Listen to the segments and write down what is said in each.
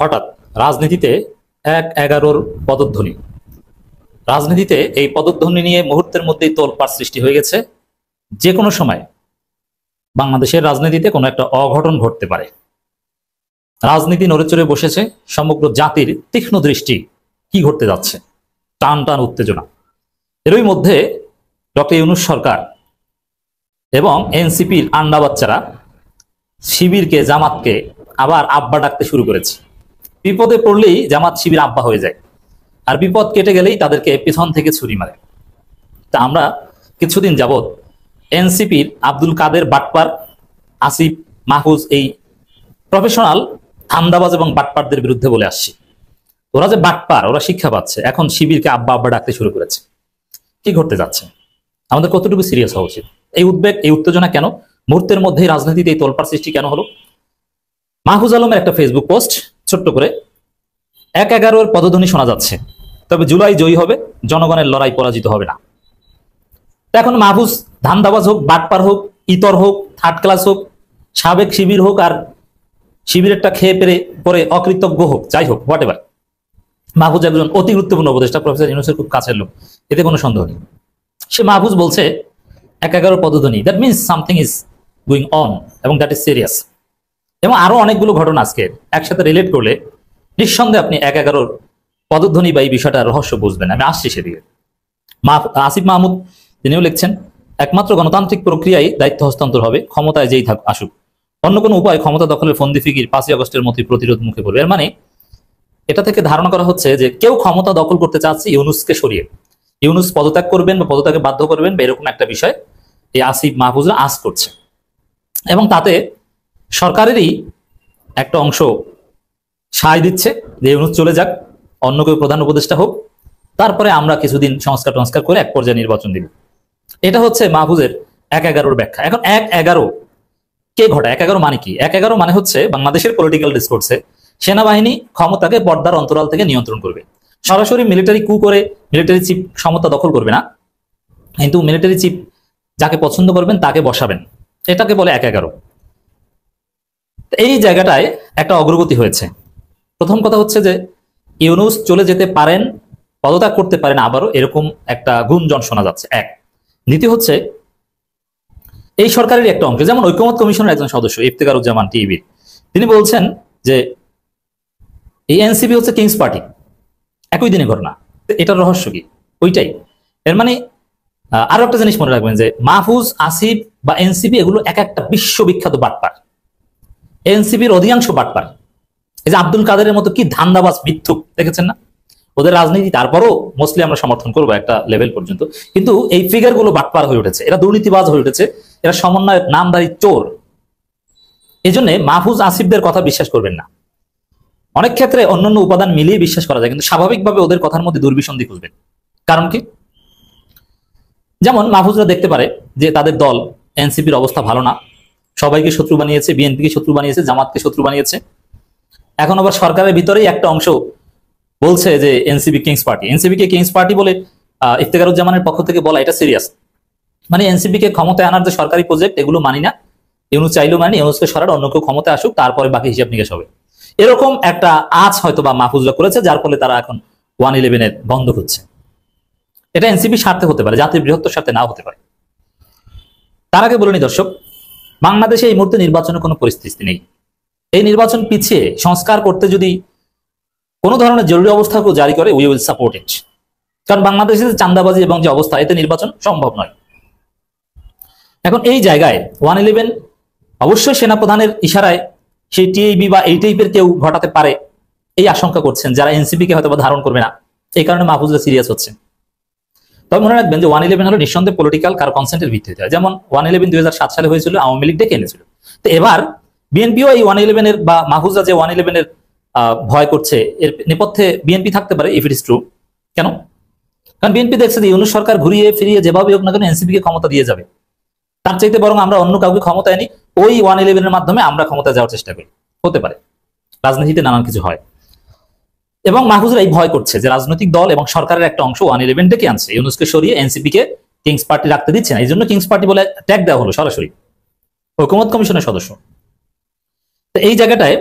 হঠাৎ রাজনীতিতে ১-১১-র পদধ্বনি। রাজনীতিতে এই পদধ্বনি নিয়ে মুহূর্তের মধ্যেই তোলপাড় সৃষ্টি হয়ে গেছে। যে কোনো সময় বাংলাদেশের রাজনীতিতে কোনো একটা অঘটন ঘটতে পারে। রাজনীতি নড়েচড়ে বসেছে, সমগ্র জাতির তীক্ষ্ণ দৃষ্টি কি ঘটতে যাচ্ছে, টান টান উত্তেজনা। এরই মধ্যে ডক্টর ইউনূস সরকার এবং এনসিপির আন্ডা বাচ্চারা শিবিরকে, জামাতকে আবার আব্বা ডাকতে শুরু করেছে। বিপদে পড়লেই জামাত শিবির আব্বা হয়ে যায়, আর বিপদ কেটে গেলেই তাদেরকে পিছন থেকে ছুরি মারে। তা আমরা কিছুদিন যাবৎ এনসিপির আব্দুল কাদের বাটপার, আসিফ মাহফুজ, এই প্রফেশনাল ধান্দাবাজ এবং বাটপারদের বিরুদ্ধে বলে আসছি। ওরা যে বাটপার, ওরা শিক্ষা পাচ্ছে, এখন শিবিরকে আব্বা আব্বা ডাকতে শুরু করেছে। কি ঘটতে যাচ্ছে? আমাদের কতটুকু সিরিয়াস হওয়া উচিত? এই উদ্বেগ, এই উত্তেজনা কেন? মুহূর্তের মধ্যেই রাজনীতিতে এই তোলপাড় সৃষ্টি কেন হলো? মাহফুজ আলমের একটা ফেসবুক পোস্ট, ছোট্ট করে, ১-১১-র পদধ্বনি শোনা যাচ্ছে, তবে জুলাই জয়ী হবে, জনগণের লড়াই পরাজিত হবে না। এখন মাহফুজ ধান্দাবাজ হোক, বাটপার হোক, ইতর হোক, থার্ড ক্লাস হোক, সাবেক শিবির হোক, আর শিবিরেরটা খেয়ে পেরে পরে অকৃতজ্ঞ হোক, যাই হোক, হোয়াট এভার, মাহফুজ একজন অতি গুরুত্বপূর্ণ উপদেষ্টা, প্রফেসর ইউনূসের খুব কাছের লোক, এতে কোনো সন্দেহ নেই। সে মাহফুজ বলছে ১-১১ পদধ্বনি, that means something is going on, এবং দ্যাট ইজ সিরিয়াস। এবং আরো অনেকগুলো ঘটনা আজকে একসাথে রিলেট করলে নিঃসন্দেহে আপনি ১-১১-র পদধ্বনি বা এই বিষয়টার রহস্য বুঝবেন। আমি আসছি সেদিকে। আসিফ মাহমুদ তিনিও লিখছেন, একমাত্র গণতান্ত্রিক প্রক্রিয়ায় দায়িত্ব হস্তান্তর হবে, ক্ষমতায় যেই আসুক, অন্য কোনো উপায় ক্ষমতা দখলের ফন্দি ফিকির ৫ই আগস্টের মতোই প্রতিরোধ মুখে পড়বে। এর মানে এটা থেকে ধারণা করা হচ্ছে যে কেউ ক্ষমতা দখল করতে চাচ্ছে ইউনূসকে সরিয়ে, ইউনূস পদত্যাগ করবেন বা পদত্যাগে বাধ্য করবেন বা এরকম একটা বিষয় এই আসিফ মাহফুজরা আজ করছে। এবং তাতে সরকারেরই একটা অংশ সায় দিচ্ছে যে ইউনূস চলে যাক, অন্য কেউ প্রধান উপদেষ্টা হোক, তারপরে আমরা কিছুদিন সংস্কার টংস্কার করে এক পর্যায়ে নির্বাচন দিব। এটা হচ্ছে মাহফুজের ১-১১-র ব্যাখ্যা। এখন ১-১১ কে ঘটা? ১-১১ মানে কি? ১-১১ মানে হচ্ছে বাংলাদেশের পলিটিক্যাল ডিসকোর্সে সেনাবাহিনী ক্ষমতাকে পর্দার অন্তরাল থেকে নিয়ন্ত্রণ করবে। সরাসরি মিলিটারি কু করে মিলিটারি চিফ ক্ষমতা দখল করবে না, কিন্তু মিলিটারি চিফ যাকে পছন্দ করবেন তাকে বসাবেন। এটাকে বলে ১-১১। এই জায়গাটায় একটা অগ্রগতি হয়েছে। প্রথম কথা হচ্ছে যে ইউনূস চলে যেতে পারেন, পদত্যাগ করতে পারেন আবারও, এরকম একটা গুঞ্জন শোনা যাচ্ছে। এক। দ্বিতীয় হচ্ছে এই সরকারের একটা অংশ, যেমন ঐকমত্য কমিশনের একজন সদস্য ইফতেখারুজ্জামান টিভির, তিনি বলছেন যে এই এনসিপি হচ্ছে কিংস পার্টি। একই দিনে ঘটনা। এটার রহস্য কি? ওইটাই। এর মানে আরো একটা জিনিস মনে রাখবেন যে মাহফুজ, আসিফ বা এনসিপি এগুলো এক একটা বিশ্ববিখ্যাত বাটপার। এনসিপির অধিকাংশ বাটপার। এই যে আব্দুল কাদেরের মতো কি ধান্দাবাজ মিথ্যুক, দেখেছেন না? ওদের রাজনীতি তারপরও মোস্টলি আমরা সমর্থন করবো একটা লেভেল পর্যন্ত, কিন্তু এই ফিগার গুলো বাটপার হয়ে উঠেছে, এরা দুর্নীতিবাজ হয়ে উঠেছে, এরা সমন্বয়ের নামদারি চোর। এই জন্য মাহফুজ, আসিফদের কথা বিশ্বাস করবেন না। অনেক ক্ষেত্রে অন্যান্য উপাদান মিলিয়ে বিশ্বাস করা যায়, কিন্তু স্বাভাবিকভাবে ওদের কথার মধ্যে দুর্বিসন্ধি খুঁজবেন। কারণ কি? যেমন মাহফুজরা দেখতে পারে যে তাদের দল এনসিপির অবস্থা ভালো না, সবাইকে শত্রু বানিয়েছে, বিএনপিকে শত্রু বানিয়েছে, জামাতকে শত্রু বানিয়েছে। এখন আবার সরকারের ভিতরেই একটা অংশ বলছে যে এনসিপি কিংস পার্টি। এনসিপিকে কিংস পার্টি বলে ইফতেখারুজ্জামানের পক্ষ থেকে বলা, এটা সিরিয়াস। মানে এনসিপিকে ক্ষমতায় আনার যে সরকারি প্রজেক্ট, এগুলো মানি না, ইউনূস চাইলেও মানি, ইউনূসকে সরার অন্য কেউ ক্ষমতায় আসুক, তারপরে বাকি হিসাব নিকাশ হবে। এরকম একটা আজ হয়তো বা মাহফুজরা করেছে, যার ফলে তারা এখন 1-11-এর বন্ধ হচ্ছে। এটা এনসিপি স্বার্থে হতে পারে, জাতির বৃহত্তর স্বার্থে নাও হতে পারে। তার আগে বলে নি দর্শক, বাংলাদেশে এই মুহূর্তে নির্বাচনের কোনো পরিস্থিতি নেই। এই নির্বাচন পিছিয়ে সংস্কার করতে যদি কোনো ধরনের জরুরি অবস্থাকেও জারি করে, উই উইল সাপোর্ট ইট। কারণ বাংলাদেশে চাঁদাবাজি এবং যে অবস্থা, এতে নির্বাচন সম্ভব নয়। এখন এই জায়গায় 1-11 অবশ্যই সেনাপ্রধানের ইশারায় সেই টিআইবি বা এই টাইপের কেউ ঘটাতে পারে, এই আশঙ্কা করছেন যারা এনসিপি কে হয়তো ধারণ করবে না। এই কারণে মাহফুজরা সিরিয়াস হচ্ছে। তবে মনে রাখবেন যে 1-11 হলো নিঃসন্দেহে পলিটিক্যাল কারো কনসেন্টের ভিত্তিতে হয়। যেমন 1-11 2007 সালে হয়েছিল, আওয়ামী লীগ ডেকে এনেছিল। তো এবার বিএনপিও এই 1-11-এর বা মাহফুজরা যে 1-11-এর ভয় করছে, এর নেপথ্যে বিএনপি থাকতে পারে, ইফ ইট ইজ ট্রু। কেন? কারণ বিএনপি দেখছে যে ইউনূস সরকার ঘুরিয়ে ফিরিয়ে যেভাবে হোক না কেন এনসিপি কে ক্ষমতা দিয়ে যাবে, তার চাইতে বরং আমরা অন্য কাউকে ক্ষমতায় আনি, ওই 1-11-এর মাধ্যমে আমরা ক্ষমতায় যাওয়ার চেষ্টা করি। হতে পারে, রাজনীতিতে নানান কিছু হয়। এবং মাহফুজরা এই ভয় করছে যে রাজনৈতিক দল এবং সরকারের একটা অংশ 1-11 ডেকে আনছে, ইউনূসকে সরিয়ে এনসিপি কে কিংস পার্টি রাখতে দিচ্ছে না। এই জন্য কিংস পার্টি বলে ট্যাগ দেওয়া হলো সরাসরি ঐকমত্য কমিশনের সদস্য। তো এই জায়গাটায়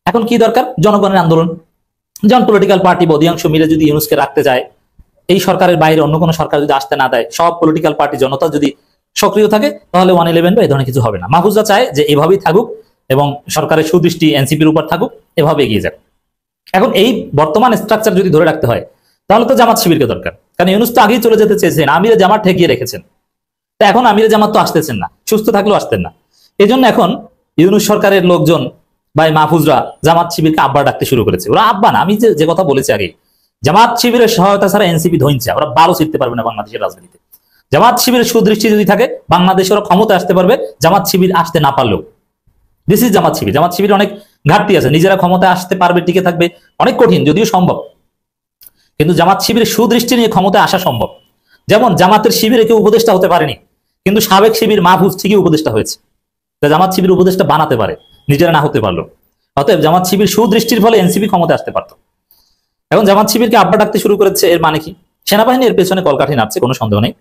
এখন কি দরকার? জনগণের আন্দোলন। যেমন পলিটিক্যাল পার্টি বা অধিকাংশ মিলে যদি ইউনূসকে রাখতে যায়, এই সরকারের বাইরে অন্য কোনো সরকার যদি আসতে না দেয়, সব পলিটিক্যাল পার্টি জনতা যদি সক্রিয় থাকে, তাহলে 111 বা এই ধরনের কিছু হবে না। মাহফুজা চায় যে এভাবেই থাকুক এবং সরকারের সুদৃষ্টি এনসিপির উপর থাকুক, এভাবে এগিয়ে যাক। এখন এই বর্তমান স্ট্রাকচার যদি ধরে রাখতে হয়, তাহলে তো জামাত শিবিরকে দরকার, কারণ ইউনূস তো আগেই চলে যেতে চেয়েছেন, আমিরে জামাত ঠেকিয়ে রেখেছেন। তা এখন আমিরে জামাত তো আসতেছেন না, সুস্থ থাকলেও আসতেন না। এই জন্য এখন ইউনূস সরকারের লোকজন বা মাহফুজরা জামাত শিবিরকে আব্বা ডাকতে শুরু করেছে। ওরা আব্বা না, আমি যে কথা বলেছি আগে, জামাত শিবিরের সহায়তা ছাড়া এনসিপি ধইনছে, ওরা বারো ছিটতে পারবে না বাংলাদেশের রাজনীতিতে। জামাত শিবিরের সুদৃষ্টি যদি থাকে, বাংলাদেশে ওরা ক্ষমতা আসতে পারবে, জামাত শিবির আসতে না পারলেও। This is Jamaat Shibir. জামাত শিবির অনেক ঘাটতি আছে, নিজেরা ক্ষমতা আসতে পারবে, টিকে থাকবে, অনেক কঠিন, যদিও সম্ভব। কিন্তু জামাত শিবিরের সুদৃষ্টি নিয়ে ক্ষমতায় আসা সম্ভব। যেমন জামাতের শিবিরে কেউ উপদেষ্টা হতে পারেনি, কিন্তু সাবেক শিবির মাহফুজ ঠিকই উপদেষ্টা হয়েছে। জামাত শিবির উপদেষ্টা বানাতে পারে, নিজেরা না হতে পারলো। অতএব জামাত শিবির সুদৃষ্টির ফলে এনসিপি ক্ষমতায় আসতে পারত। এখন জামাত শিবিরকে আব্বা ডাকতে শুরু করেছে, এর মানে কি? সেনাবাহিনী এর পেছনে কলকাঠি নাড়ছে, কোনো সন্দেহ নেই।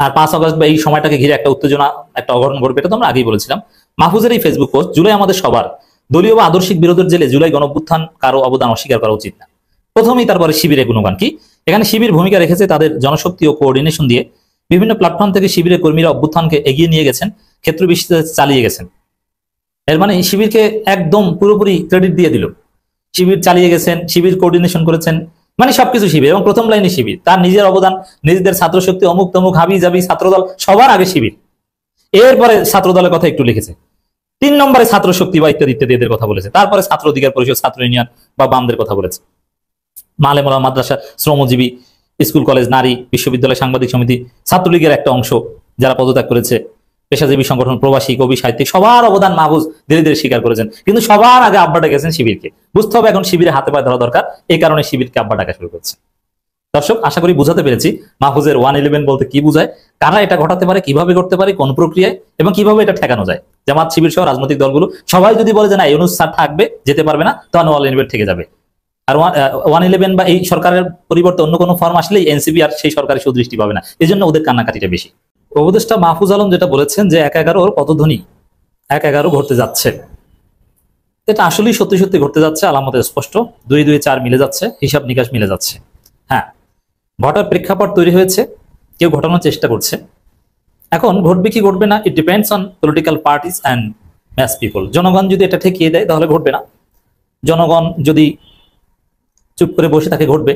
আর 5 আগস্ট বা এই সময়টাকে ঘিরে একটা উত্তেজনা, একটা অঘটন ঘটবে, এটা তো আমরা আগেই বলেছিলাম। মাহফুজের এই ফেসবুক পোস্ট, জুলাই আমাদের সবার, দলীয় বা আদর্শিক বিরোধের জেলে জুলাই গণঅভ্যুত্থান কারো অবদান অস্বীকার করা উচিত না। প্রথমেই তারপরে শিবিরের গুণগান কি? এখানে শিবির ভূমিকা রেখেছে তাদের জনশক্তি ও কোঅর্ডিনেশন দিয়ে। বিভিন্ন প্ল্যাটফর্ম থেকে শিবিরের কর্মীরা অভ্যুত্থানকে এগিয়ে নিয়ে গেছেন, ক্ষেত্র বিশেষে চালিয়ে গেছেন। এর মানে শিবিরকে একদম পুরোপুরি ক্রেডিট দিয়ে দিল। শিবির চালিয়ে গেছেন, শিবির কোঅর্ডিনেশন করেছেন, মানে সবকিছু শিবির। এবং প্রথম লাইনে শিবির, তার নিজের অবদান, নিজেদের ছাত্র শক্তি, অমুক তমুক, হাবি জাবি, ছাত্রদল, সবার আগে শিবির। এরপরে ছাত্র দলের কথা একটু লিখেছে, 3 নম্বরে ছাত্র শক্তি বা ইত্যাদি ইত্যাদি এদের কথা বলেছে। তারপরে ছাত্র অধিকার পরিষদ, ছাত্র ইউনিয়ন বা বামদের কথা বলেছে। মালেমুলা, মাদ্রাসা, শ্রমজীবী, স্কুল কলেজ, নারী, বিশ্ববিদ্যালয়, সাংবাদিক সমিতি, ছাত্রলীগের একটা অংশ যারা পদত্যাগ করেছে, পেশাজীবী সংগঠন, প্রবাসী, কবি, সাহিত্যিক, সবার অবদান মাহফুজ ধীরে ধীরে স্বীকার করেছেন। কিন্তু সবার আগে আব্বা ডেকেছেন শিবিরকে। বুঝতে হবে এখন শিবিরে হাতে পায়ে ধরা দরকার, এই কারণে শিবিরকে আব্বা ডাকা শুরু করছে। দর্শক, আশা করি বুঝাতে পেরেছি মাহফুজের 111 বলতে কি বুঝায়, কারা এটা ঘটাতে পারে, কিভাবে করতে পারে, কোন প্রক্রিয়ায়, এবং কিভাবে এটা ঠেকানো যায়। জামাত শিবির সহ রাজনৈতিক দলগুলো সবাই যদি বলে যে না ইউনূস স্যার থাকবে, যেতে পারবে না, তাহলে 111 থেকে যাবে। আর 111 বা এই সরকারের পরিবর্তে অন্য কোনো ফর্ম আসলেই এনসিপি আর সেই সরকারের সুদৃষ্টি পাবে না, এই জন্য ওদের কান্নাকাটিটা বেশি। উপদেষ্টা মাহফুজ আলম যেটা বলেছেন যে 1-11 পদধ্বনি 1-11 ঘটতে যাচ্ছে, এটা আসলেই সত্যি সত্যি ঘটতে যাচ্ছে, আলামতে স্পষ্ট। 2-2-4 মিলে যাচ্ছে, হিসাব নিকাশ মিলে যাচ্ছে। হ্যাঁ, ঘটার প্রেক্ষাপট তৈরি হয়েছে, কেউ ঘটানোর চেষ্টা করছে। এখন ঘটবে কি ঘটবে না, it depends on political parties and mass people. জনগণ যদি এটা ঠেকিয়ে দেয় তাহলে ঘটবে না, জনগণ যদি চুপ করে বসে থাকে ঘটবে।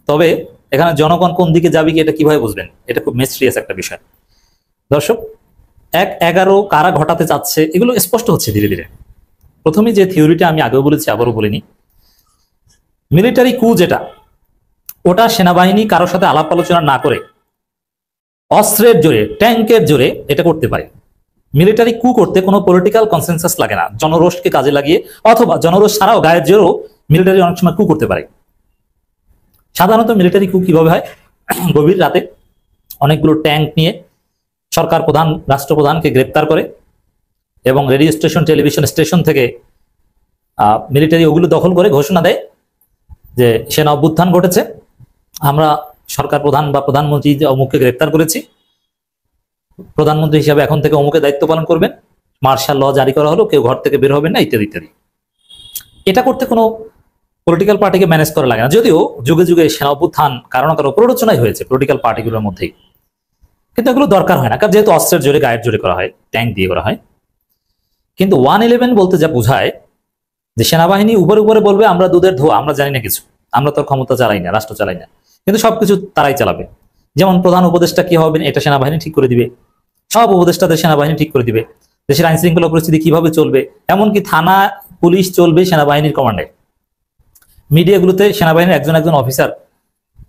তবে এখানে জনগণ কোন দিকে যাবে কি এটা কিভাবে বুঝবেন, এটা খুব মিস্ট্রিয়াস একটা বিষয়। দর্শক, 1-11 কারা ঘটাতে চাচ্ছে এগুলো স্পষ্ট হচ্ছে ধীরে ধীরে। প্রথমে যে থিওরিটা আমি আগেও বলেছি, আবারও বলিনি, মিলিটারি কু যেটা, ওটা সেনাবাহিনী কারোর সাথে আলাপ আলোচনা না করে অস্ত্রের জোরে, ট্যাঙ্কের জোরে এটা করতে পারে। মিলিটারি কু করতে কোনো পলিটিক্যাল কনসেনসাস লাগে না, জনরোষকে কাজে লাগিয়ে, অথবা জনরোষ ছাড়াও গায়ের জোরেও মিলিটারি অনেক সময় কু করতে পারে। সাধারণত মিলিটারি কু কিভাবে হয়? গভীর রাতে অনেকগুলো ট্যাঙ্ক নিয়ে সরকার প্রধান, রাষ্ট্রপ্রধানকে গ্রেপ্তার করে এবং রেডিও স্টেশন, টেলিভিশন স্টেশন থেকে মিলিটারি ওগুলো দখল করে ঘোষণা দেয় যে সেনা অভ্যুত্থান ঘটেছে, আমরা সরকার প্রধান বা প্রধানমন্ত্রী অমুককে গ্রেপ্তার করেছি, প্রধানমন্ত্রী হিসাবে এখন থেকে অমুকে দায়িত্ব পালন করবেন, মার্শাল ল জারি করা হলো, কেউ ঘর থেকে বের হবেন না, ইত্যাদি ইত্যাদি। এটা করতে কোনো পলিটিক্যাল পার্টিকে ম্যানেজ করা লাগে না, যদিও যুগে যুগে সেনা অভ্যুত্থান কারো না কারো প্ররোচনাই হয়েছে পলিটিক্যাল পার্টিগুলোর মধ্যেই, কিন্তু এগুলো দরকার হয় না, কারণ যেহেতু অস্ত্রের জোরে, গায়ের জোরে করা হয়, ট্যাঙ্ক দিয়ে করা হয়। কিন্তু 111 বলতে যা বোঝায় যে সেনাবাহিনী উপরে উপরে বলবে আমরা দুধের ধোয়া, আমরা জানি না কিছু, আমরা তো ক্ষমতা চালাই না, রাষ্ট্র চালাই না, কিন্তু সবকিছু তারাই চালাবে। যেমন প্রধান উপদেষ্টা কি হবেন এটা সেনাবাহিনী ঠিক করে দিবে, সব উপদেষ্টাদের সেনাবাহিনী ঠিক করে দিবে, দেশের আইন শৃঙ্খলা পরিস্থিতি কিভাবে চলবে, এমনকি থানা পুলিশ চলবে সেনাবাহিনীর কমান্ডে। মিডিয়াগুলোতে সেনাবাহিনীর একজন একজন অফিসার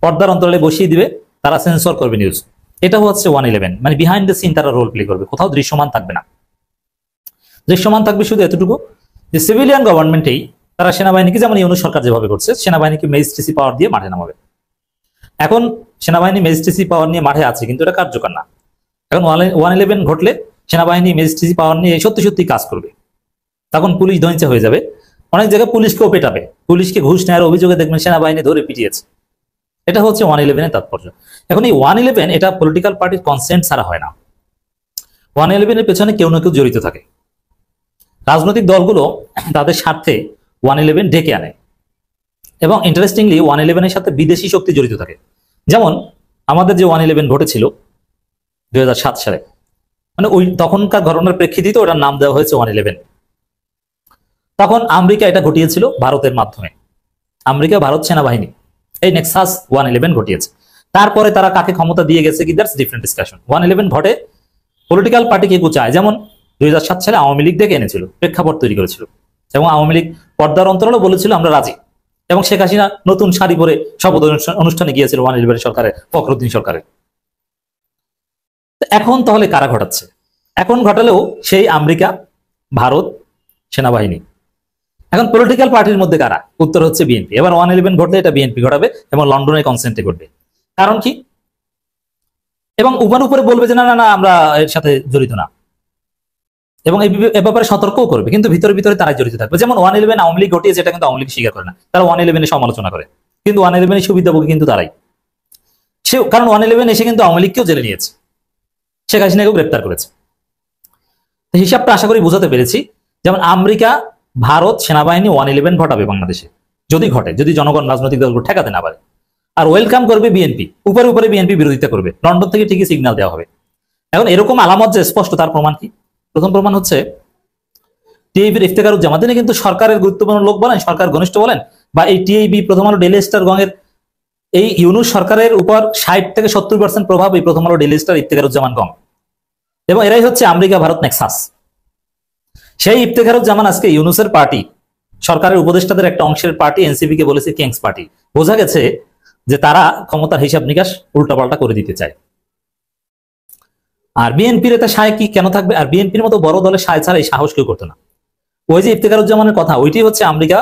পর্দার অন্তরালে বসিয়ে দিবে, তারা সেন্সর করবে নিউজ। এটা হচ্ছে 111, মানে বিহাইন্ড দ্য সিন তারা রোল প্লে করবে, কোথাও দৃশ্যমান থাকবে না। দৃশ্যমান থাকবে শুধু এতটুকু যে সিভিলিয়ান গভর্নমেন্টেই তারা সেনাবাহিনীকে, যেমন ইউনূস সরকার যেভাবে করছে, সেনাবাহিনীকে ম্যাজিস্ট্রেসি পাওয়ার দিয়ে মাঠে নামাবে। এখন সেনাবাহিনী ম্যাজিস্ট্রেসি পাওয়ার নিয়ে মাঠে আছে, কিন্তু এটা কার্যকর না। এখন 111 ঘটলে সেনাবাহিনী ম্যাজিস্ট্রেসি পাওয়ার নিয়ে সত্যি সত্যি কাজ করবে, তখন পুলিশ দইঞ্চা হয়ে যাবে। অনেক জায়গায় পুলিশকেও পেটাবে, পুলিশকে ঘুষ নেওয়ার অভিযোগে দেখবেন সেনাবাহিনী ধরে পিটিয়েছে। এটা হচ্ছে 111 তাৎপর্য। এখন এই 111 এটা পলিটিক্যাল পার্টির কনসেন্ট ছাড়া হয় না। 111 এর পেছনে কেউ না কেউ জড়িত থাকে। রাজনৈতিক দলগুলো তাদের স্বার্থে 111 ডেকে আনে, এবং ইন্টারেস্টিংলি 111-এর সাথে বিদেশি শক্তি জড়িত থাকে। যেমন আমাদের যে 111 ঘটেছিল 2007 সালে, মানে ওই তখনকার ঘটনার প্রেক্ষিতে ওটার নাম দেওয়া হয়েছে 111। তখন আমেরিকা এটা ঘটিয়েছিল ভারতের মাধ্যমে, আমেরিকা ভারত সেনাবাহিনী এই নেক্সাস 111 ঘটিয়েছে। তারপরে তারা কাকে ক্ষমতা দিয়ে গেছে কি, দ্যাটস ডিফারেন্ট ডিসকাশন। 111 ঘটে পলিটিক্যাল পার্টি কে চায়, যেমন 2007 সালে আওয়ামী লীগ ডেকে এনেছিল, প্রেক্ষাপট তৈরি করেছিল, এবং আওয়ামী লীগ পর্দার অন্তরালে বলেছিল আমরা রাজি, এবং শেখ হাসিনা নতুন শাড়ি পরে শপথ অনুষ্ঠানে গিয়েছিল 111 সরকারের, ফখরুদ্দিন সরকারের। এখন তাহলে কারা ঘটাচ্ছে? এখন ঘটালেও সেই আমেরিকা, ভারত, সেনাবাহিনী। এখন পলিটিক্যাল পার্টির মধ্যে কারা? উত্তর হচ্ছে বিএনপি। এবার 111 ঘটলে এটা বিএনপি ঘটাবে, এবং লন্ডনের কনসেন্টে ঘটবে। কারণ কি? এবং উপরে বলবে যে না না না আমরা এর সাথে জড়িত না, এবং এই ব্যাপারে সতর্কও করবে, কিন্তু ভিতরে ভিতরে তারাই জড়িত থাকবে। যেমন 111 আওয়ামী লীগ ঘটিয়েছে, এটা কিন্তু আওয়ামী লীগ স্বীকার করে না, তারা 111-এর সমালোচনা করে, কিন্তু 111-এর সুবিধাভোগী কিন্তু তারাই। কারণ 111 এসে কিন্তু আওয়ামী লীগকেও জেলে নিয়েছে, শেখ হাসিনাকেও গ্রেপ্তার করেছে। হিসাবটা আশা করি বুঝাতে পেরেছি। যেমন আমেরিকা, ভারত, সেনাবাহিনী 111 ঘটাবে বাংলাদেশে, যদি ঘটে, যদি জনগণ রাজনৈতিক দলগুলো ঠেকাতে না পারে। আর ওয়েলকাম করবে বিএনপি, উপরে উপরে বিএনপি বিরোধিতা করবে, লন্ডন থেকে ঠিকই সিগন্যাল দেওয়া হবে। এখন এরকম আলামত যে স্পষ্ট, তার প্রমাণ কি? প্রথম প্রমাণ হচ্ছে টিআইবির ইফতেখারুজ্জামান, তিনি কিন্তু সরকারের গুরুত্বপূর্ণ লোক বলেন, সরকার ঘনিষ্ঠ বলেন, বা এই টিআইবি, প্রথম আলো, ডেইলি স্টার গঙের এই ইউনূস সরকারের উপর 60 থেকে 70% প্রভাব এই প্রথম আলো, ডেইলি স্টার, ইফতেখারুজ্জামান গং, এবং এরাই হচ্ছে আমেরিকা ভারত নেক্সাস। সেই ইফতেখারুজ্জামান আজকে ইউনূসের পার্টি, সরকারের উপদেষ্টাদের একটা অংশের পার্টি এনসিপি কে বলেছে কিংস পার্টি। বোঝা গেছে যে তারা ক্ষমতার হিসাব নিকাশ উল্টাপাল্টা করে দিতে চায়। আর বিএনপির এটা সায় কি কেন থাকবে? আর বিএনপির মতো বড় দলের সায় ছাড়া এই সাহস কেউ করতো না। ওই যে ইফতেখারুজ্জামানের কথা, ওইটি হচ্ছে আমেরিকা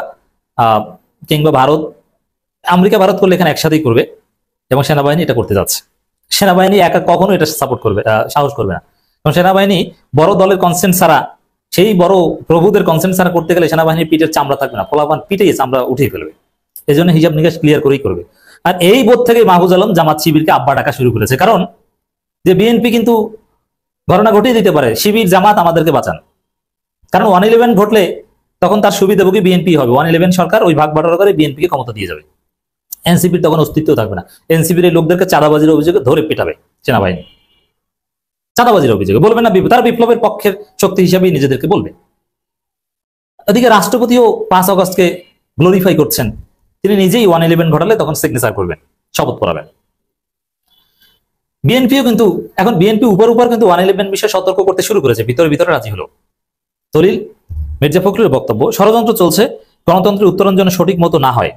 কিংবা ভারত, আমেরিকা ভারত করলে এখানে একসাথেই করবে, এবং সেনাবাহিনী এটা করতে যাচ্ছে। সেনাবাহিনী একা কখনো এটা সাপোর্ট করবে, সাহস করবে না, কারণ সেনাবাহিনী বড় দলের কনসেন্ট ছাড়া, সেই বড় প্রভুদের কনসেন্ট ছাড়া করতে গেলে সেনাবাহিনীর পিঠের চামড়া থাকবে না, ফলাফল পিঠে চামড়া উঠিয়ে ফেলবে। এই জন্য হিসাব নিকাশ ক্লিয়ার করেই করবে। আর এই বোধ থেকে মাহফুজ আলম জামাত শিবিরকে আব্বা ডাকা শুরু করেছে, কারণ যে বিএনপি কিন্তু ঘটনা ঘটিয়ে দিতে পারে, শিবির জামাত আমাদেরকে বাঁচান। কারণ 111 ঘটলে তখন তার সুবিধাভোগী বিএনপি হবে, 111 সরকার ওই ভাগ বাটোয়ারা করে বিএনপিকে ক্ষমতা দিয়ে যাবে, এনসিপির তখন অস্তিত্ব থাকবে না। এনসিপির এই লোকদেরকে চাঁদাবাজির অভিযোগে ধরে পেটাবে সেনাবাহিনী, চাঁদাবাজির অভিযোগে বলবে না, তারা বিপ্লবের পক্ষের শক্তি হিসাবেই নিজেদেরকে বলবে। এদিকে রাষ্ট্রপতিও 5 আগস্টকে গ্লোরিফাই করছেন, তিনি নিজেই 111 ঘটালে তখন সিগনেচার করবেন, শপথ পড়াবেন। বিএনপিও কিন্তু এখন বিএনপি উপর কিন্তু 111 বিষয়ে সতর্ক করতে শুরু করেছে, ভিতরে ভিতরে রাজি হলো। দলিল মির্জা ফখরুলের বক্তব্য, ষড়যন্ত্র চলছে, গণতন্ত্রের উত্তরণ যেন সঠিক মতো না হয়।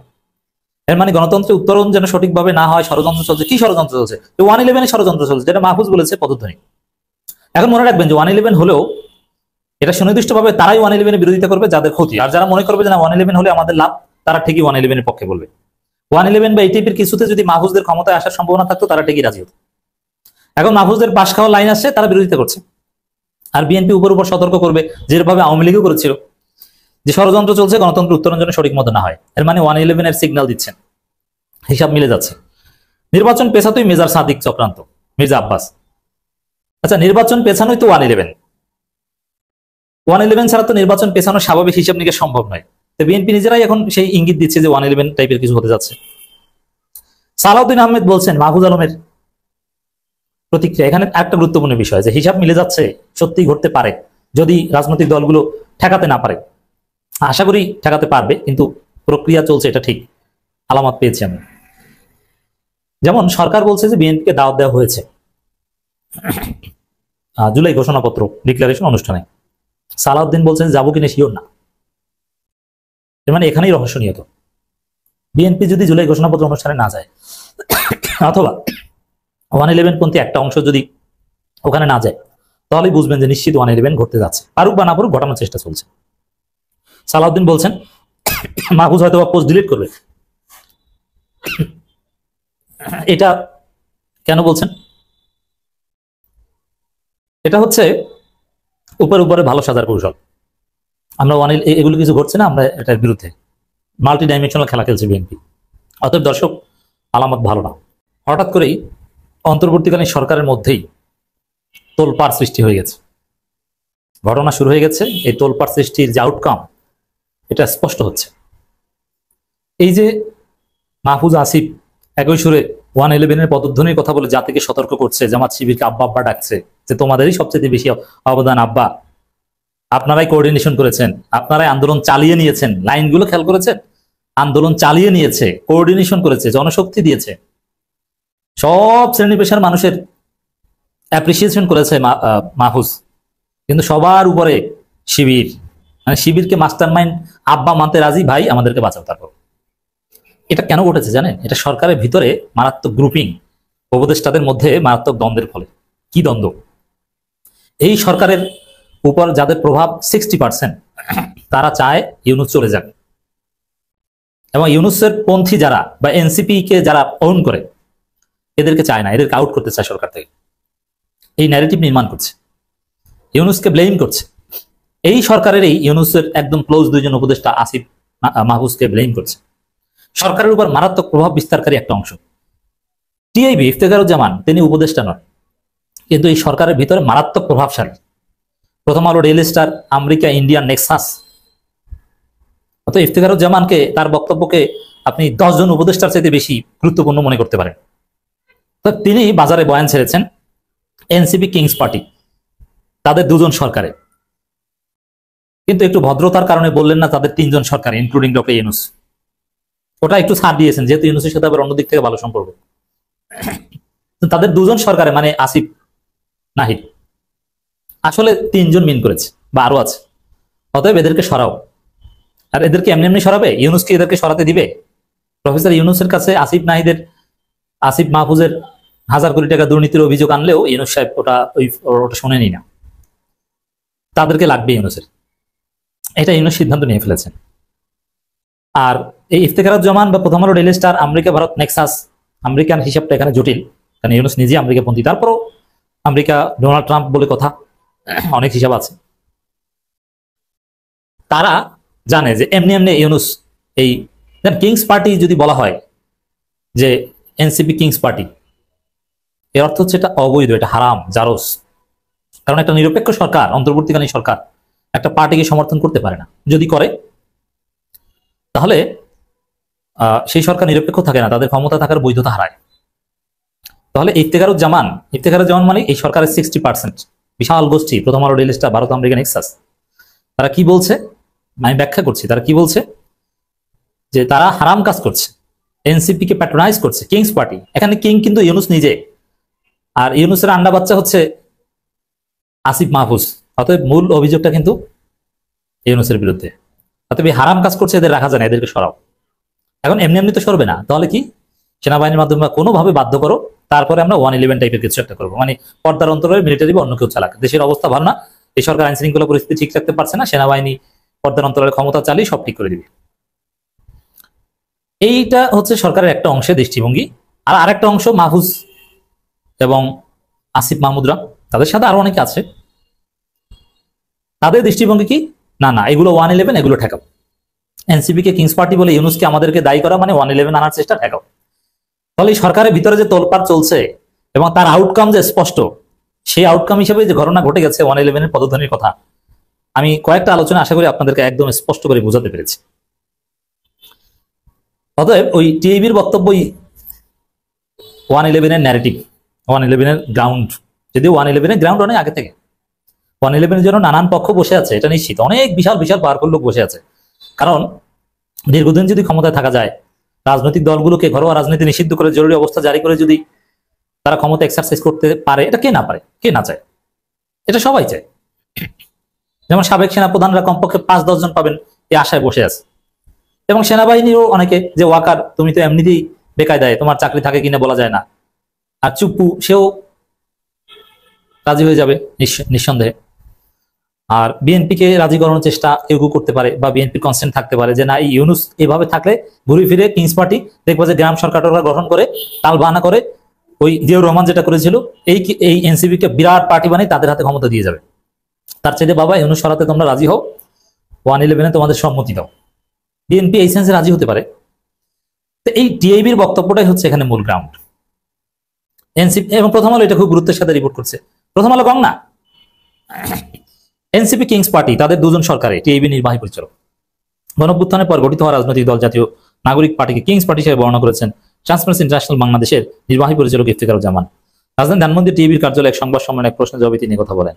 এর মানে গণতন্ত্রের উত্তরণ যেন সঠিকভাবে না হয়, ষড়যন্ত্র চলছে। কি ষড়যন্ত্র চলছে? 111 ষড়যন্ত্র চলছে, যেটা মাহফুজ বলেছে পদধ্বনি। এখন মনে রাখবেন যে 111 হলেও এটা সুনির্দিষ্টভাবে তারাই 111 বিরোধিতা করবে যাদের ক্ষতি, আর যারা মনে করবে যে না 111 হলে আমাদের লাভ, তারা ঠিকই 111 পক্ষে বলবে। 111 বা এইটিপির কিছুতে যদি মাহফুজদের ক্ষমতায় আসার সম্ভাবনা থাকতো, তারা ঠিকই রাজি হতো। এখন মাহফুজদের পাশ খাওয়া লাইন আসছে, তারা বিরোধিতা করছে। আর বিএনপি উপর সতর্ক করবে, যেভাবে আওয়ামী লীগও করেছিল, যে ষড়যন্ত্র চলছে, গণতন্ত্র উত্তরণ যেন সঠিক মতো না হয়। এর মানে 111 এর সিগন্যাল দিচ্ছেন, হিসাব মিলে যাচ্ছে। নির্বাচন পেছাতোই মেজর সাদিক চক্রান্ত, মির্জা আব্বাস। আচ্ছা, নির্বাচন পেছানোই তো 111 ছাড়া তো নির্বাচন পেছানো স্বাভাবিক হিসাব নিকাশ সম্ভব নয়। তো বিএনপি নিজেরাই এখন সেই ইঙ্গিত দিচ্ছে যে 111 টাইপের কিছু হতে যাচ্ছে। সালাউদ্দিন আহমেদ বলছেন মাহফুজ আলমের প্রতিক্রিয়া। এখানে একটা গুরুত্বপূর্ণ বিষয়, যে হিসাব মিলে যাচ্ছে, সত্যি ঘটতে পারে যদি রাজনৈতিক দলগুলো ঠেকাতে না পারে। আশা করি ঠেকাতে পারবে, কিন্তু প্রক্রিয়া চলছে, এটা ঠিক আলামত পেয়েছি আমি। যেমন সরকার বলছে যে বিএনপিকে দাওয়াত দেওয়া হয়েছে জুলাই ঘোষণাপত্র ডিক্লারেশন অনুষ্ঠানে। সালাউদ্দিন বলছেন যাবো কিনা শিওর না। এর মানে এখানেই রহস্য নিহত। বিএনপি যদি জুলাই ঘোষণাপত্র অনুষ্ঠানে না যায়, অথবা 111 পন্থী একটা অংশ যদি ওখানে না যায়, তাহলেই বুঝবেন যে নিশ্চিত 111 ঘটতে যাচ্ছে। পারুক বা না পারুক, ঘটানোর চেষ্টা চলছে। সালাউদ্দিন বলছেন মাহফুজ হয়তো বা পোস্ট ডিলিট করবে। এটা কেন বলছেন? এটা হচ্ছে উপরে ভালো সাজার কৌশল। আমরা এগুলো কিছু ঘটছে না, আমরা এটার বিরুদ্ধে মাল্টি ডাইমেনশনাল খেলা খেলছে বিএনপি। অতএব দর্শক, আলামত ভালো না। হঠাৎ করেই অন্তর্বর্তীকালীন সরকারের মধ্যেই তোলপাড় সৃষ্টি হয়ে গেছে। ঘটনা শুরু হয়ে গেছে। এই তোলপাড় সৃষ্টির যে আউটকাম, এটা স্পষ্ট হচ্ছে। এই যে মাহফুজ আসিফ একই সুরে 111-এর পদধ্বনির কথা বলে জাতিকে সতর্ক করছে, জামাত শিবিরকে আব্বা আব্বা ডাকছে, যে তোমাদেরই সবচেয়ে বেশি অবদান আব্বা, আপনারাই কোঅর্ডিনেশন করেছেন, আপনারাই আন্দোলন চালিয়ে নিয়েছেন। লাইনগুলো খেয়াল করেছেন? আন্দোলন চালিয়ে নিয়েছে, কোঅর্ডিনেশন করেছে, জনশক্তি দিয়েছে, সব শ্রেণী পেশার মানুষের অ্যাপ্রিসিয়েশন করেছে মাহফুজ। কিন্তু সবার উপরে শিবির, মানে শিবিরকে মাস্টার মাইন্ড আব্বা মানতে রাজি, ভাই আমাদেরকে বাঁচাও। তারপর এটা কেন ঘটেছে জানেন? এটা সরকারের ভিতরে মারাত্মক গ্রুপিং, উপদেষ্টাদের মধ্যে মারাত্মক দ্বন্দ্বের ফলে। কি দ্বন্দ্ব? এই সরকারের উপর যাদের প্রভাব 60%, তারা চায় ইউনূস চলে যাক, এবং ইউনূসের পন্থী যারা বা এনসিপি কে যারা ওন করে, এদেরকে চায় না, এদেরকে আউট করতে চায় সরকার থেকে। এই ন্যারেটিভ নির্মাণ করছে, ইউনূসকে ব্লেম করছে। এই সরকারের এই ইউনূসের একদম ক্লোজ দুইজন উপদেষ্টা আসিফ মাহফুজকে ব্লেম করছে। সরকারের উপর মারাত্মক প্রভাব বিস্তারকারী একটা অংশ টিআইবি, ইফতেখারুজ্জামান, তিনি উপদেষ্টা নন, কিন্তু এই সরকারের ভিতরে মারাত্মক প্রভাবশালী। প্রথম আলো, daily star, America, Indian Nexus. অত ইফতেখারুজ্জামানকে, তার বক্তব্যকে আপনি 10 জন উপদেষ্টার চাইতে বেশি গুরুত্বপূর্ণ মনে করতে পারেন। তো তিনি বাজারে বয়ান ছেড়েছেন এনসিপি কিংস পার্টি, তাদের 2 জন সরকারে, কিন্তু একটু ভদ্রতার কারণে বললেন না তাদের 3 জন সরকারে, ইনক্লুডিং ডক্টর ইউনূস। ওটা একটু ছাড় দিয়েছেন, যেহেতু ইউনূসের সাথে আবার অন্য দিক থেকে ভালো সম্পর্ক। তাদের 2 জন সরকারে, মানে আসিফ, নাহিদ, আসলে 3 জন মিন করেছে বা আরো আছে। অতএব এদেরকে সরাও। আর এদেরকে এমনি এমনি সরাবে? ইউনূসকে এদেরকে সরাতে দিবে? প্রফেসর ইউনূসের কাছে আসিফ নাহিদের, আসিফ মাহফুজের 1000 কোটি টাকা দুর্নীতির অভিযোগ আনলেও ইউনূস সাহেব ওটা শোনেনি না। তাদেরকে লাগবে ইউনূসের, এটা ইউনূস সিদ্ধান্ত নিয়ে ফেলেছেন। আর এই ইফতেখারুজ্জামান বা প্রথম আলো, daily star, America, Bharat, Nexus, American হিসাবটা এখানে জটিল, কারণ ইউনূস নিজে আমেরিকাপন্থী। তারপরও আমেরিকা, ডোনাল্ড ট্রাম্প বলে কথা, অনেক হিসাব আছে। তারা জানে যে এমনি এমনি ইউনূস, এই কিংস পার্টি যদি বলা হয় যে এনসিপি কিংস পার্টি, এর অর্থ হচ্ছে এটা অবৈধ, এটা হারাম, জারজ। কারণ একটা নিরপেক্ষ সরকার, অন্তর্বর্তীকালীন সরকার, একটা পার্টিকে সমর্থন করতে পারে না। যদি করে তাহলে সেই সরকার নিরপেক্ষ থাকে না, তাদের ক্ষমতা থাকার বৈধতা হারায়। তাহলে ইফতেখারুজ্জামান মানে এই সরকারের 60%, বিশাল গোষ্ঠী, প্রথম আলো, daily star, Bharat, America, Nexus, তারা কি বলছে আমি ব্যাখ্যা করছি। তারা কি বলছে? যে তারা হারাম কাজ করছে, এনসিপি কে প্যাট্রোনাইজ করছে, কিংস পার্টি। এখানে কিং কিন্তু ইউনূস নিজে, আর ইউনূসের আন্ডা বাচ্চা হচ্ছে আসিফ মাহফুজ। অতএব মূল অভিযোগটা কিন্তু ইউনূসের বিরুদ্ধে। অতএব হারাম কাজ করছে, এদের রাখা যায় না, এদেরকে সরাও। এখন এমনি এমনি তো সরবে না, তাহলে কি? সেনাবাহিনীর মাধ্যমে কোনোভাবে বাধ্য করো, তারপরে আমরা 111 টাইপের কিছু একটা করবো, মানে পর্দার অন্তরে মিলিটারি বা অন্য কেউ চালাক। দেশের অবস্থা ভালো না, এই সরকার আইন শৃঙ্খলা পরিস্থিতি ঠিক রাখতে পারছে না, সেনাবাহিনী পর্দার অন্তরের ক্ষমতা চালিয়ে সব ঠিক করে দিবে। এইটা হচ্ছে সরকারের একটা অংশের দৃষ্টিভঙ্গি। আর আরেকটা অংশ মাহফুজ এবং আসিফ মাহমুদরা, তাদের সাথে আরো অনেকে আছে, তাদের দৃষ্টিভঙ্গি কি? না না, এগুলো 111, এগুলো ঠেকাও। এনসিপি কে কিংস পার্টি বলে ইউনূসকে আমাদেরকে দায়ী করা মানে 111 আনার চেষ্টা, ঠেকাও। ফলে এই সরকারের ভিতরে যে তোলপাড় চলছে এবং তার আউটকাম যে স্পষ্ট, সেই আউটকাম হিসেবে যে ঘটনা ঘটে গেছে 111-এর পদধ্বনির কথা, আমি কয়েকটা আলোচনা আশা করি আপনাদেরকে একদম স্পষ্ট করে বোঝাতে পেরেছি। অতএব ওই টিআইবির বক্তব্যই 111-এর ন্যারেটিভ, 111-এর গ্রাউন্ড। যদিও 111-এর গ্রাউন্ড অনেক আগে থেকে, 111-এর জন্য নানান পক্ষ বসে আছে, এটা নিশ্চিত। অনেক বিশাল বিশাল পাওয়ারফুল লোক বসে আছে। কারণ দীর্ঘদিন যদি ক্ষমতায় থাকা যায়, রাজনৈতিক দলগুলোকে ঘরোয়া রাজনীতি নিষিদ্ধ করে, জরুরি অবস্থা জারি করে যদি তারা ক্ষমতা এক্সারসাইজ করতে পারে, এটা কে না পারে? কে না চায়? এটা সবাই চায়। যেমন সাবেক সেনাপ্রধানরা কমপক্ষে 5-10 জন পাবেন এই আশায় বসে আছে। এবং সেনাবাহিনীও অনেকে, যে ওয়াকার, তুমি তো এমনিতেই বেকায়দায়, তোমার চাকরি থাকে কিনা বলা যায় না, আর চুপ্পু, সেও রাজি হয়ে যাবে নিঃসন্দেহে। আর বিএনপি কে রাজি করানোর চেষ্টা কেউ করতে পারে, বা বিএনপির কনসেন্ট থাকতে পারে যে না, এই ইউনূস এভাবে থাকলে ঘুরে ফিরে কিংস পার্টি দেখবো যে গ্রাম সরকাররা গঠন করে তাল বাহানা করে ওই জিয়াউর রহমান যেটা করেছিল, এই এনসিপি কে বিরাট পার্টি বানিয়ে তাদের হাতে ক্ষমতা দিয়ে যাবে। তার চাইতে বাবা ইউনূস সরাতে তোমরা রাজি হও, 111-এ তোমাদের সম্মতি দাও। বিএনপি এই সেন্সে রাজি হতে পারে। তো এই টিআইবির বক্তব্যটাই হচ্ছে এখানে মূল গ্রাউন্ড। এনসিপি এবং প্রথম আলো এটা খুব গুরুত্বের সাথে রিপোর্ট করছে। প্রথম আলো কম না, এনসিপি কিংস পার্টি তাদের দুজন সরকারে টিএবি নির্বাহী পরিচালক। গণঅভ্যুত্থানের পর গঠিত হওয়া রাজনৈতিক দল জাতীয় নাগরিক পার্টিকে কিংস পার্টি হিসেবে বর্ণনা করেছেন ট্রান্সপারেন্সি ইন্টারন্যাশনাল বাংলাদেশের নির্বাহী পরিচালক ইফতেখারুজ্জামান। রাজধানী ধানমন্ডি টিএবির কার্যালয়ে এক সংবাদ সম্মেলনে এক প্রশ্নের জবাবে তিনি কথা বলেন।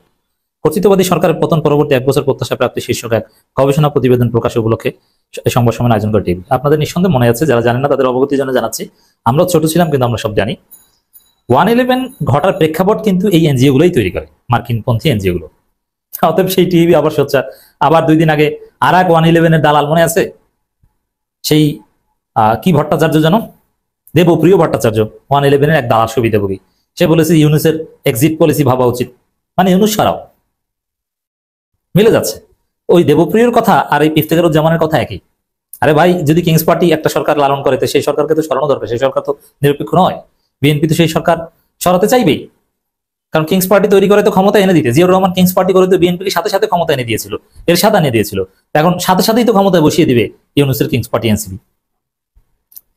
কর্তৃত্ববাদী সরকারের পতন পরবর্তী 1 বছর প্রত্যাশা প্রাপ্তি শীর্ষক এক গবেষণা প্রতিবেদন প্রকাশ উপলক্ষে এই সংবাদ সম্মেলন আয়োজন করে টিএবি। আপনাদের নিঃসন্দেহে মনে আছে, যারা জানেন না তাদের অবগতির জন্য জানাচ্ছি, আমরা ছোট ছিলাম কিন্তু আমরা সব জানি। 1/11 ঘটার প্রেক্ষাপট কিন্তু এই এনজিও গুলোই তৈরি করে, মার্কিনপন্থী এনজিও গুলো। অতএব সেই টিভি আবার সোচ্চার। আবার 2 দিন আগে আর এক 1/11 দালাল মনে আছে, সেই কি ভট্টাচার্য যেন, দেবপ্রিয় ভট্টাচার্য, 1/11 এক দালাল সুবিধাভোগী। সে বলেছে ইউনুসের এক্সিট পলিসি ভাবা উচিত, মানে ইউনুস সরাও। মিলে যাচ্ছে ওই দেবপ্রিয়র কথা আর এই ইফতেখারুজ্জামানের কথা একই। আরে ভাই, যদি কিংস পার্টি একটা সরকার লালন করে তো সেই সরকারকে তো সরানো দরকার। সেই সরকার তো নিরপেক্ষ নয়। বিএনপি তো সেই সরকার সরাতে চাইবেই, কারণ কিংস পার্টি তৈরি করে তো ক্ষমতা এনে দিতে। জিয়াউর রহমান কিংস পার্টি করে তো বিএনপির সাথে সাথে ক্ষমতা এনে দিয়েছিল, এর সাথে এনে দিয়েছিল। এখন সাথে সাথেই তো ক্ষমতায় বসিয়ে দিবে ইউনুসের কিংস পার্টি এনসিপি।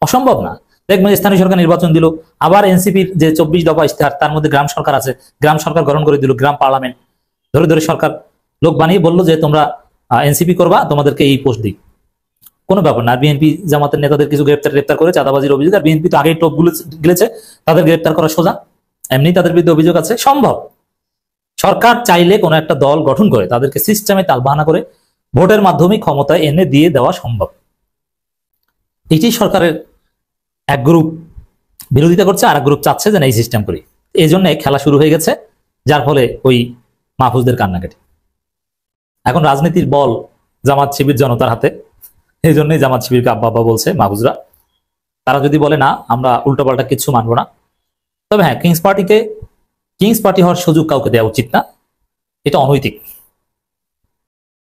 অসম্ভব না। দেখবেন স্থানীয় সরকার নির্বাচন দিল, আবার এনসিপির যে 24 দফা ইশতেহার তার মধ্যে গ্রাম সরকার আছে, গ্রাম সরকার গঠন করে দিল, গ্রাম পার্লামেন্ট ধরে ধরে সরকার লোক বানিয়ে বললো যে তোমরা এনসিপি করবা, তোমাদেরকে এই পোস্ট দিই। কোনো ব্যাপার না। বিএনপি জামাতের নেতাদের কিছু গ্রেপ্তার করে চাঁদাবাজির অভিযোগ, আর বিএনপি তো আগেই টোপ গিলেছে, তাদের গ্রেপ্তার করা সোজা। এমনি তাদের বিরুদ্ধে অভিযোগ আছে। সম্ভব। সরকার চাইলে কোনো একটা দল গঠন করে তাদেরকে সিস্টেমে তালবাহানা করে ভোটের মাধ্যমে ক্ষমতায় এনে দিয়ে দেওয়া সম্ভব। এটি সরকারের এক গ্রুপ বিরোধিতা করছে, আর এক গ্রুপ চাচ্ছে যে এই সিস্টেম করি। এই জন্য খেলা শুরু হয়ে গেছে, যার ফলে ওই মাহফুজদের কান্নাকাটি। এখন রাজনীতির বল জামাত শিবির জনতার হাতে, এই জন্যই জামাত শিবিরকে আব্বা আব্বা বলছে মাহফুজরা। তারা যদি বলে না আমরা উল্টোপাল্টা কিছু মানবো না, তবে হ্যাঁ, কিংস পার্টি হওয়ার সুযোগ কাউকে দেওয়া উচিত না, এটা অনৈতিক।